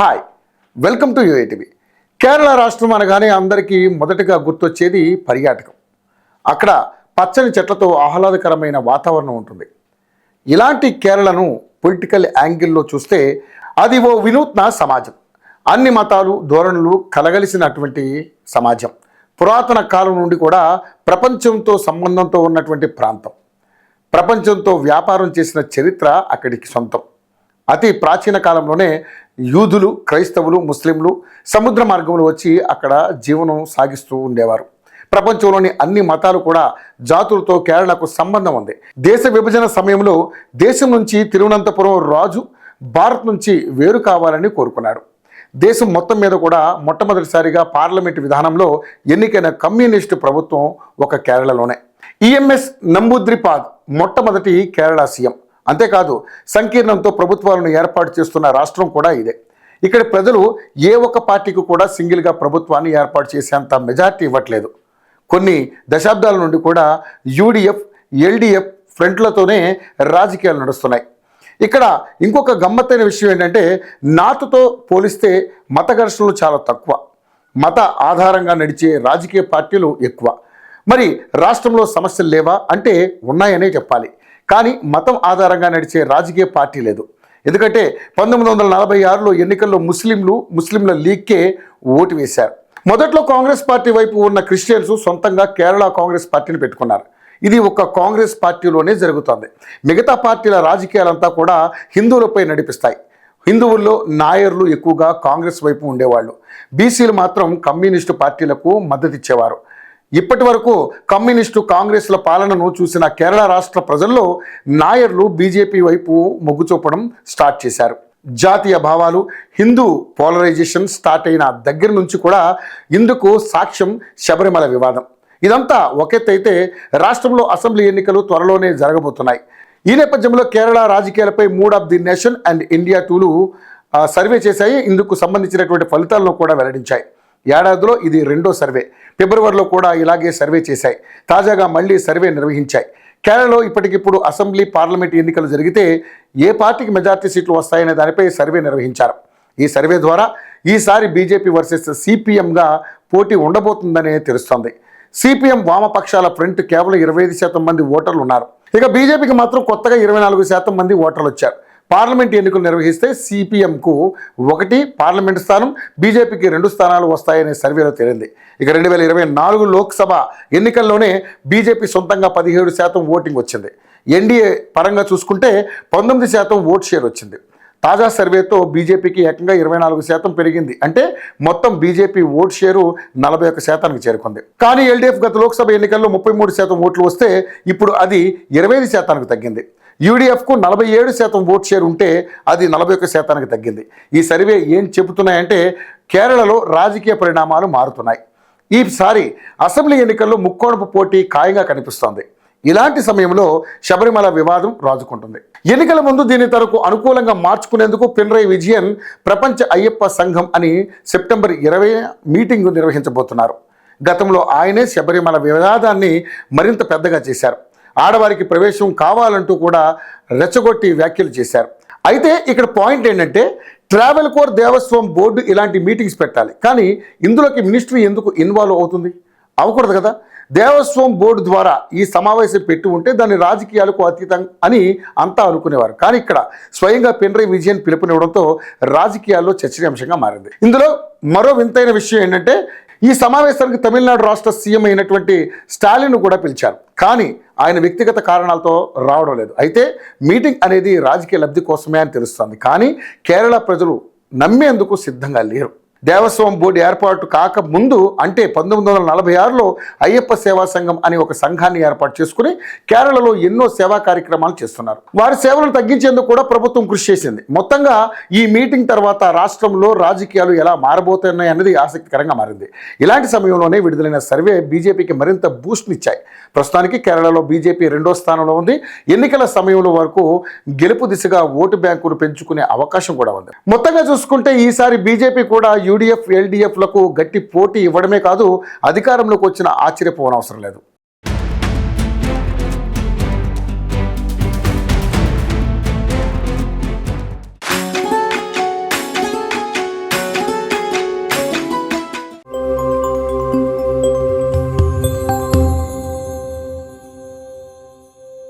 Hi, welcome to UATV. Kerala రాష్ట్రం అనగానే అందరికీ మొదటగా గుర్తొచ్చేది పర్యాటకం. అక్కడ పచ్చని చెట్లతో ఆహ్లాదకరమైన వాతావరణం ఉంటుంది. ఇలాంటి కేరళను పొలిటికల్ యాంగిల్లో చూస్తే అది ఓ వినూత్న సమాజం. అన్ని మతాలు ధోరణులు కలగలిసినటువంటి సమాజం. పురాతన కాలం నుండి కూడా ప్రపంచంతో సంబంధంతో ఉన్నటువంటి ప్రాంతం. ప్రపంచంతో వ్యాపారం చేసిన చరిత్ర అక్కడికి సొంతం. అతి ప్రాచీన కాలంలోనే యూదులు, క్రైస్తవులు, ముస్లింలు సముద్ర మార్గంలో వచ్చి అక్కడ జీవనం సాగిస్తూ ఉండేవారు. ప్రపంచంలోని అన్ని మతాలు కూడా జాతులతో కేరళకు సంబంధం ఉంది. దేశ విభజన సమయంలో దేశం నుంచి తిరువనంతపురం రాజు భారత్ నుంచి వేరు కావాలని కోరుకున్నాడు. దేశం మొత్తం మీద కూడా మొట్టమొదటిసారిగా పార్లమెంటు విధానంలో ఎన్నికైన కమ్యూనిస్టు ప్రభుత్వం ఒక కేరళలోనే. ఈఎంఎస్ నంబూద్రిపాద్ మొట్టమొదటి కేరళ సీఎం. అంతేకాదు సంకీర్ణంతో ప్రభుత్వాలను ఏర్పాటు చేస్తున్న రాష్ట్రం కూడా ఇదే. ఇక్కడ ప్రజలు ఏ ఒక్క పార్టీకి కూడా సింగిల్గా ప్రభుత్వాన్ని ఏర్పాటు చేసేంత మెజార్టీ ఇవ్వట్లేదు. కొన్ని దశాబ్దాల నుండి కూడా యూడిఎఫ్, ఎల్డిఎఫ్ ఫ్రంట్లతోనే రాజకీయాలు నడుస్తున్నాయి. ఇక్కడ ఇంకొక గమ్మత్తైన విషయం ఏంటంటే నార్త్తో పోలిస్తే మత ఘర్షణలు చాలా తక్కువ. మత ఆధారంగా నడిచే రాజకీయ పార్టీలు ఎక్కువ. మరి రాష్ట్రంలో సమస్యలు లేవా అంటే ఉన్నాయనే చెప్పాలి. కానీ మతం ఆధారంగా నడిచే రాజకీయ పార్టీ లేదు. ఎందుకంటే 1946లో ఎన్నికల్లో ముస్లింల లీగ్కే ఓటు వేశారు. మొదట్లో కాంగ్రెస్ పార్టీ వైపు ఉన్న క్రిస్టియన్స్ సొంతంగా కేరళ కాంగ్రెస్ పార్టీని పెట్టుకున్నారు. ఇది ఒక్క కాంగ్రెస్ పార్టీలోనే జరుగుతుంది. మిగతా పార్టీల రాజకీయాలంతా కూడా హిందువులపై నడిపిస్తాయి. హిందువుల్లో నాయర్లు ఎక్కువగా కాంగ్రెస్ వైపు ఉండేవాళ్ళు. బీసీలు మాత్రం కమ్యూనిస్టు పార్టీలకు మద్దతు ఇచ్చేవారు. ఇప్పటి వరకు కమ్యూనిస్టు కాంగ్రెస్ల పాలనను చూసిన కేరళ రాష్ట్ర ప్రజల్లో నాయర్లు బీజేపీ వైపు మొగ్గు చూపడం స్టార్ట్ చేశారు. జాతీయ భావాలు, హిందూ పోలరైజేషన్ స్టార్ట్ అయిన దగ్గర నుంచి కూడా ఇందుకు సాక్ష్యం శబరిమల వివాదం. ఇదంతా ఒకెత్తైతే రాష్ట్రంలో అసెంబ్లీ ఎన్నికలు త్వరలోనే జరగబోతున్నాయి. ఈ నేపథ్యంలో కేరళ రాజకీయాలపై mood of the nation and India టూలు సర్వే చేశాయి. ఇందుకు సంబంధించినటువంటి ఫలితాలను కూడా వెల్లడించాయి. ఏడాదిలో ఇది రెండో సర్వే. ఫిబ్రవరిలో కూడా ఇలాగే సర్వే చేశాయి. తాజాగా మళ్ళీ సర్వే నిర్వహించాయి. కేరళలో ఇప్పటికిప్పుడు అసెంబ్లీ, పార్లమెంట్ ఎన్నికలు జరిగితే ఏ పార్టీకి మెజార్టీ సీట్లు వస్తాయనే దానిపై సర్వే నిర్వహించారు. ఈ సర్వే ద్వారా ఈసారి బీజేపీ వర్సెస్ సిపిఎంగా పోటీ ఉండబోతుందనే తెలుస్తోంది. సిపిఎం వామపక్షాల ఫ్రంట్ కేవలం 25% మంది ఓటర్లు ఉన్నారు. ఇక బీజేపీకి మాత్రం కొత్తగా 24% మంది ఓటర్లు వచ్చారు. పార్లమెంట్ ఎన్నికలు నిర్వహిస్తే సిపిఎంకు 1 పార్లమెంటు స్థానం, బీజేపీకి 2 స్థానాలు వస్తాయనే సర్వేలో తేలింది. ఇక 2024 లోక్సభ ఎన్నికల్లోనే బీజేపీ సొంతంగా 17% ఓటింగ్ వచ్చింది. ఎన్డీఏ పరంగా చూసుకుంటే 19% ఓట్ షేర్ వచ్చింది. తాజా సర్వేతో బీజేపీకి ఏకంగా 24% పెరిగింది. అంటే మొత్తం బీజేపీ ఓట్ షేరు 41%కి చేరుకుంది. కానీ ఎల్డీఎఫ్ గత లోక్సభ ఎన్నికల్లో 33% ఓట్లు వస్తే ఇప్పుడు అది 25%కి తగ్గింది. యూడిఎఫ్కు 47% ఓట్ షేర్ ఉంటే అది 41%కి తగ్గింది. ఈ సర్వే ఏం చెబుతున్నాయంటే కేరళలో రాజకీయ పరిణామాలు మారుతున్నాయి. ఈసారి అసెంబ్లీ ఎన్నికల్లో ముక్కోణపు పోటీ ఖాయంగా కనిపిస్తోంది. ఇలాంటి సమయంలో శబరిమల వివాదం రాజుకుంటుంది. ఎన్నికల ముందు దీన్ని తనకు అనుకూలంగా మార్చుకునేందుకు పినరయి విజయన్ ప్రపంచ అయ్యప్ప సంఘం అని సెప్టెంబర్ 20 మీటింగ్ నిర్వహించబోతున్నారు. గతంలో ఆయనే శబరిమల వివాదాన్ని మరింత పెద్దగా చేశారు. ఆడవారికి ప్రవేశం కావాలంటూ కూడా రెచ్చగొట్టి వ్యాఖ్యలు చేశారు. అయితే ఇక్కడ పాయింట్ ఏంటంటే ట్రావెల్కోర్ దేవస్వం బోర్డు ఇలాంటి మీటింగ్స్ పెట్టాలి. కానీ ఇందులోకి మినిస్ట్రీ ఎందుకు ఇన్వాల్వ్ అవుతుంది? అవ్వకూడదు కదా. దేవస్వం బోర్డు ద్వారా ఈ సమావేశం పెట్టి ఉంటే దాని రాజకీయాలకు అతీతం అని అంతా అనుకునేవారు. కానీ ఇక్కడ స్వయంగా పినరయి విజయన్ పిలుపునివ్వడంతో రాజకీయాల్లో చర్చనీయాంశంగా మారింది. ఇందులో మరో వింతైన విషయం ఏంటంటే ఈ సమావేశానికి తమిళనాడు రాష్ట్ర సీఎం అయినటువంటి స్టాలిన్ కూడా పిలిచారు. కానీ ఆయన వ్యక్తిగత కారణాలతో రావడం లేదు. అయితే మీటింగ్ అనేది రాజకీయ లబ్ధి కోసమే అని తెలుస్తుంది. కానీ కేరళ ప్రజలు నమ్మేందుకు సిద్ధంగా లేరు. దేవస్వం బోర్డు ఏర్పాటు కాక ముందు అంటే 1946లో అయ్యప్ప సేవా సంఘం అని ఒక సంఘాన్ని ఏర్పాటు చేసుకుని కేరళలో ఎన్నో సేవా కార్యక్రమాలు చేస్తున్నారు. వారి సేవలను తగ్గించేందుకు కూడా ప్రభుత్వం కృషి చేసింది. మొత్తంగా ఈ మీటింగ్ తర్వాత రాష్ట్రంలో రాజకీయాలు ఎలా మారబోతున్నాయి అన్నది ఆసక్తికరంగా మారింది. ఇలాంటి సమయంలోనే విడుదలైన సర్వే బీజేపీకి మరింత బూస్ట్నిచ్చాయి. ప్రస్తుతానికి కేరళలో బీజేపీ 2వ స్థానంలో ఉంది. ఎన్నికల సమయంలో వరకు గెలుపు దిశగా ఓటు బ్యాంకును పెంచుకునే అవకాశం కూడా ఉంది. మొత్తంగా చూసుకుంటే ఈసారి బీజేపీ కూడా యూడిఎఫ్, ఎల్డీఎఫ్లకు గట్టి పోటీ ఇవ్వడమే కాదు అధికారంలోకి వచ్చిన ఆశ్చర్యపోవనవసరం లేదు.